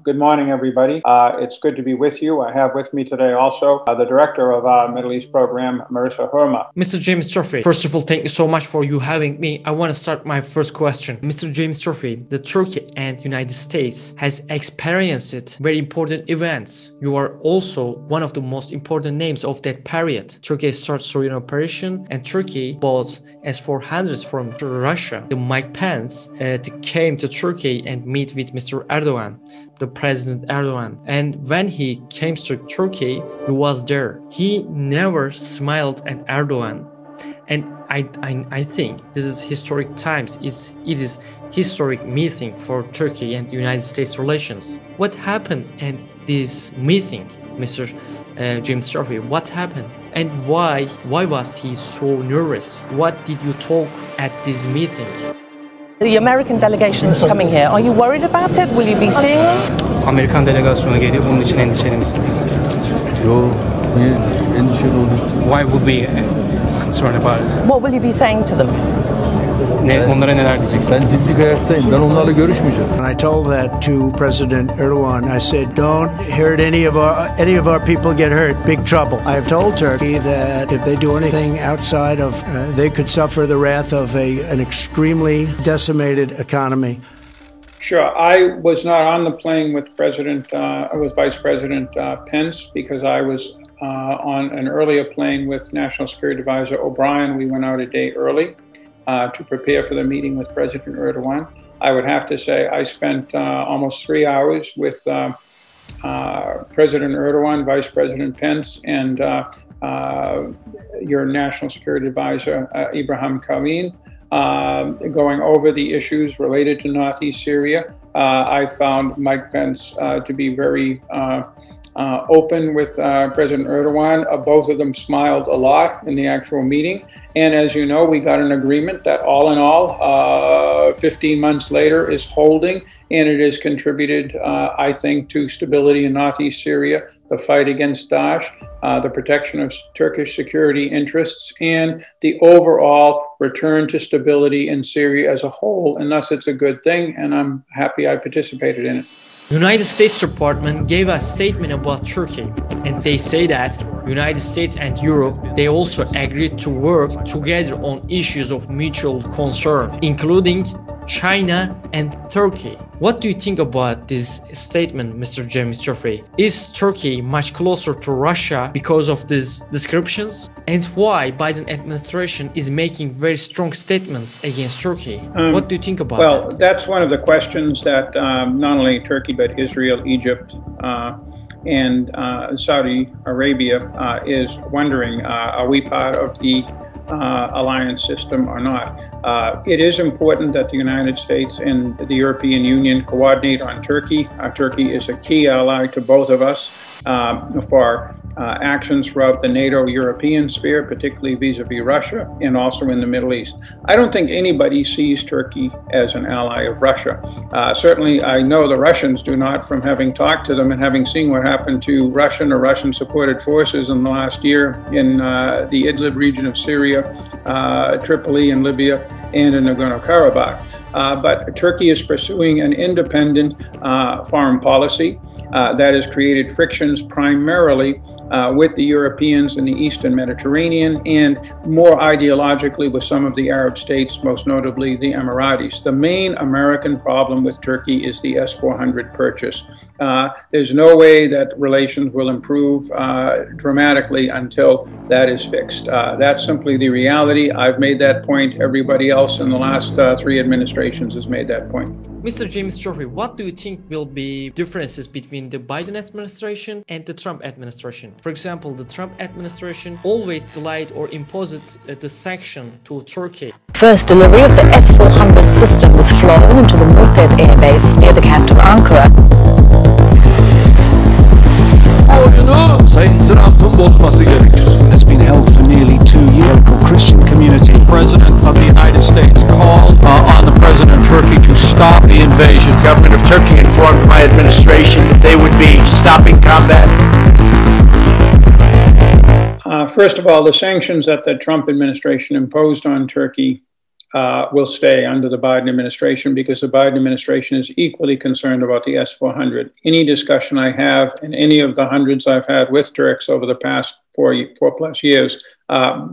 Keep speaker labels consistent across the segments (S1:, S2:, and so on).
S1: Good morning, everybody. It's good to be with you. I have with me today also the director of our Middle East program, Marissa Hurma.
S2: Mr. James Joffe, first of all, thank you so much for you having me. I want to start my first question. Mr. James Joffe, the Turkey and United States has experienced very important events. You are also one of the most important names of that period. Turkey started Syrian operation and Turkey bought S-400s from Russia. The Mike Pence came to Turkey and meet with Mr. Erdogan, the President Erdogan. And when he came to Turkey, he was there. He never smiled at Erdogan. And I think this is historic times. It is historic meeting for Turkey and United States relations. What happened at this meeting, Mr. James Joffe? What happened? And why was he so nervous? What did you talk at this meeting?
S3: The American delegation that's coming here, are you worried about it? Will you be seeing them?
S4: Amerikan delegasyonu geliyor, bunun için endişeli misiniz?
S5: Yok, niye endişeli olduk?
S4: Why would we concerned about it?
S3: What will you be saying to them?
S4: Onlara neler diyeceksiniz?
S5: Ben dimdik ayaktayım, ben onlarla görüşmeyeceğim.
S6: And I told that to President Erdogan. I said, don't hurt any of our people get hurt, big trouble. I've told Turkey that if they do anything outside of, they could suffer the wrath of an extremely decimated economy.
S1: Sure. I was not on the plane with Vice President Pence because I was on an earlier plane with National Security Advisor O'Brien. We went out a day early to prepare for the meeting with President Erdogan. I would have to say I spent almost 3 hours with President Erdogan, Vice President Pence, and your National Security Advisor, Ibrahim Kalin, going over the issues related to Northeast Syria. I found Mike Pence to be very open with President Erdogan. Both of them smiled a lot in the actual meeting. And as you know, we got an agreement that all in all, 15 months later is holding, and it has contributed, I think, to stability in Northeast Syria, the fight against Daesh, the protection of Turkish security interests, and the overall return to stability in Syria as a whole. And thus it's a good thing, and I'm happy I participated in it.
S2: United States Department gave a statement about Turkey, and they say that United States and Europe, they also agreed to work together on issues of mutual concern, including China and Turkey. What do you think about this statement, Mr. James Joffe? Is Turkey much closer to Russia because of these descriptions? And why Biden administration is making very strong statements against Turkey? What do you think about
S1: Well,
S2: that?
S1: that's one of the questions that not only Turkey, but Israel, Egypt, and Saudi Arabia is wondering, are we part of the alliance system or not? It is important that the United States and the European Union coordinate on Turkey. Turkey is a key ally to both of us for actions throughout the NATO European sphere, particularly vis-a-vis Russia and also in the Middle East. I don't think anybody sees Turkey as an ally of Russia. Certainly, I know the Russians do not, from having talked to them and having seen what happened to Russian or Russian-supported forces in the last year in the Idlib region of Syria, Tripoli and Libya, and in Nagorno-Karabakh. But Turkey is pursuing an independent foreign policy that has created frictions primarily with the Europeans in the Eastern Mediterranean and more ideologically with some of the Arab states, most notably the Emiratis. The main American problem with Turkey is the S-400 purchase. There's no way that relations will improve dramatically until that is fixed. That's simply the reality. I've made that point. Everybody else in the last 3 administrations has made that point.
S2: Mr. James Joffe, what do you think will be differences between the Biden administration and the Trump administration? For example, the Trump administration always delayed or imposed the sanction to Turkey.
S3: First delivery of the S-400 system was flown into the Murted Air Base near the capital Ankara.
S5: Oyunu Sayın Trump'ın bozması gerekir.
S7: Has been held for nearly 2 years. Local Christian community.
S8: President of the United States called on the President of Turkey to stop the invasion.
S9: The government of Turkey informed my administration that they would be stopping combat.
S1: First of all, the sanctions that the Trump administration imposed on Turkey will stay under the Biden administration, because the Biden administration is equally concerned about the S-400. Any discussion I have, and any of the hundreds I've had with Turks over the past four plus years,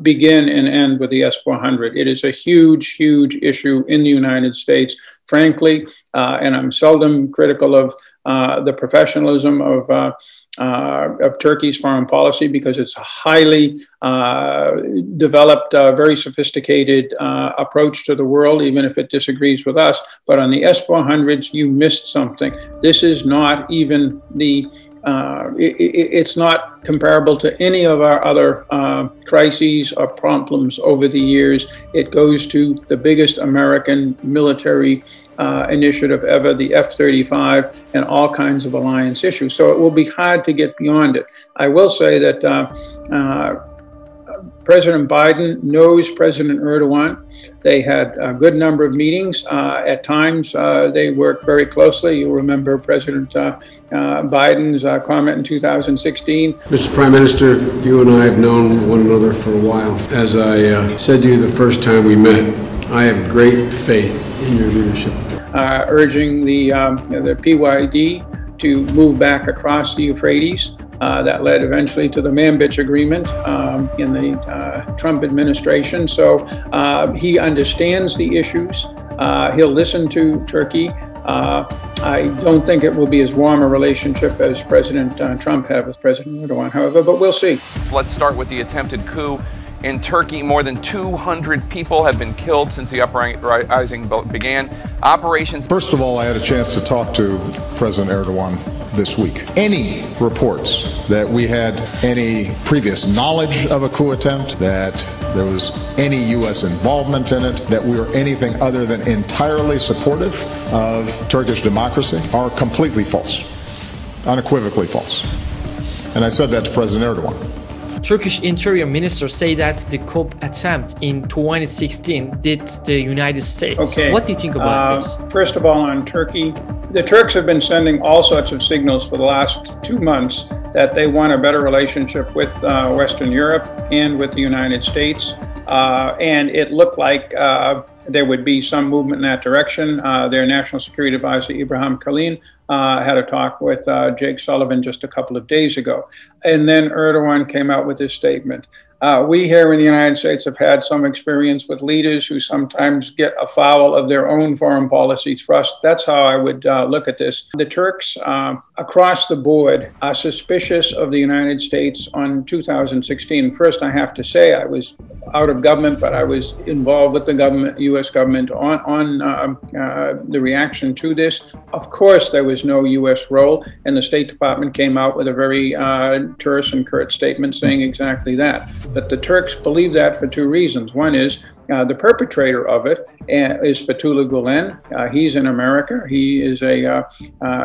S1: begin and end with the S-400. It is a huge, huge issue in the United States, frankly, and I'm seldom critical of the professionalism of Turkey's foreign policy, because it's a highly developed, very sophisticated approach to the world, even if it disagrees with us. But on the S-400s, you missed something. This is not even the it's not comparable to any of our other crises or problems over the years. It goes to the biggest American military initiative ever, the F-35, and all kinds of alliance issues. So it will be hard to get beyond it. I will say that President Biden knows President Erdogan. They had a good number of meetings. At times, they worked very closely. You'll remember President Biden's comment in 2016.
S10: Mr. Prime Minister, you and I have known one another for a while. As I said to you the first time we met, I have great faith in your leadership.
S1: Urging the PYD to move back across the Euphrates. That led eventually to the Manbij Agreement in the Trump administration. So he understands the issues. He'll listen to Turkey. I don't think it will be as warm a relationship as President Trump had with President Erdogan, however, but we'll see.
S11: Let's start with the attempted coup in Turkey. More than 200 people have been killed since the uprising began. Operations.
S12: First of all, I had a chance to talk to President Erdogan this week. Any reports that we had any previous knowledge of a coup attempt, that there was any U.S. involvement in it, that we were anything other than entirely supportive of Turkish democracy are completely false, unequivocally false. And I said that to President Erdogan.
S2: Turkish Interior Minister say that the coup attempt in 2016 did the United States.
S1: Okay.
S2: What do you think about this?
S1: First of all, on Turkey, the Turks have been sending all sorts of signals for the last 2 months that they want a better relationship with Western Europe and with the United States. And it looked like there would be some movement in that direction. Their National Security Advisor, Ibrahim Kalin, had a talk with Jake Sullivan just a couple of days ago. And then Erdogan came out with this statement. We here in the United States have had some experience with leaders who sometimes get afoul of their own foreign policy thrust. That's how I would look at this. The Turks across the board are suspicious of the United States on 2016. First, I have to say I was out of government, but I was involved with the government, U.S. government on the reaction to this. Of course, there was no U.S. role, and the State Department came out with a very terse and curt statement saying exactly that. But the Turks believe that for two reasons. One is the perpetrator of it is Fethullah Gulen. He's in America. He is a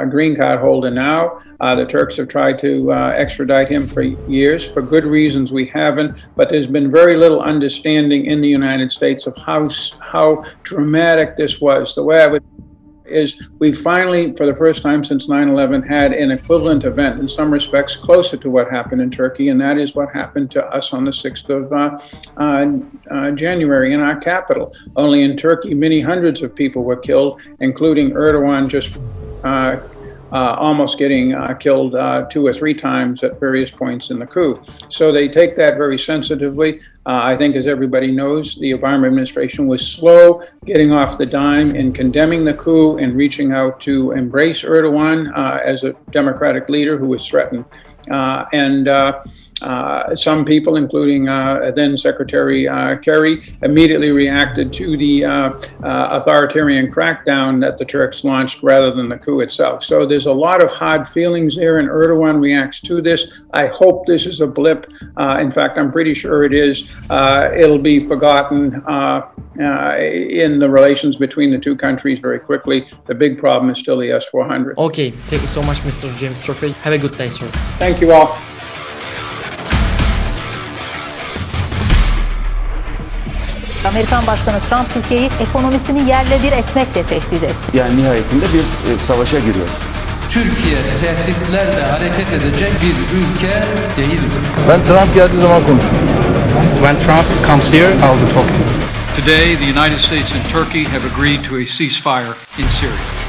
S1: green card holder now. The Turks have tried to extradite him for years. For good reasons, we haven't. But there's been very little understanding in the United States of how dramatic this was. The way I would is we finally, for the first time since 9/11, had an equivalent event in some respects closer to what happened in Turkey, and that is what happened to us on the 6th of January in our capital. Only in Turkey, many hundreds of people were killed, including Erdogan just almost getting killed 2 or 3 times at various points in the coup. So they take that very sensitively. I think, as everybody knows, the Obama administration was slow getting off the dime in condemning the coup and reaching out to embrace Erdogan as a democratic leader who was threatened. Some people, including then Secretary Kerry, immediately reacted to the authoritarian crackdown that the Turks launched rather than the coup itself. So there's a lot of hard feelings there, and Erdogan reacts to this. I hope this is a blip. In fact, I'm pretty sure it is. It'll be forgotten in the relations between the two countries very quickly. The big problem is still the S-400.
S2: Okay, thank you so much, Mr. James Turfey. Have a good day, sir.
S1: Thank you all.
S13: Amerikan Başkanı Trump Türkiye'yi ekonomisini yerle bir etmekle tehdit etti.
S14: Yani nihayetinde bir savaşa giriyoruz.
S15: Türkiye tehditlerle hareket edecek bir ülke değildir.
S5: Ben Trump geldiği zaman konuşurum.
S4: When Trump comes here, I'll be talking.
S8: Today, the United States and Turkey have agreed to a ceasefire in Syria.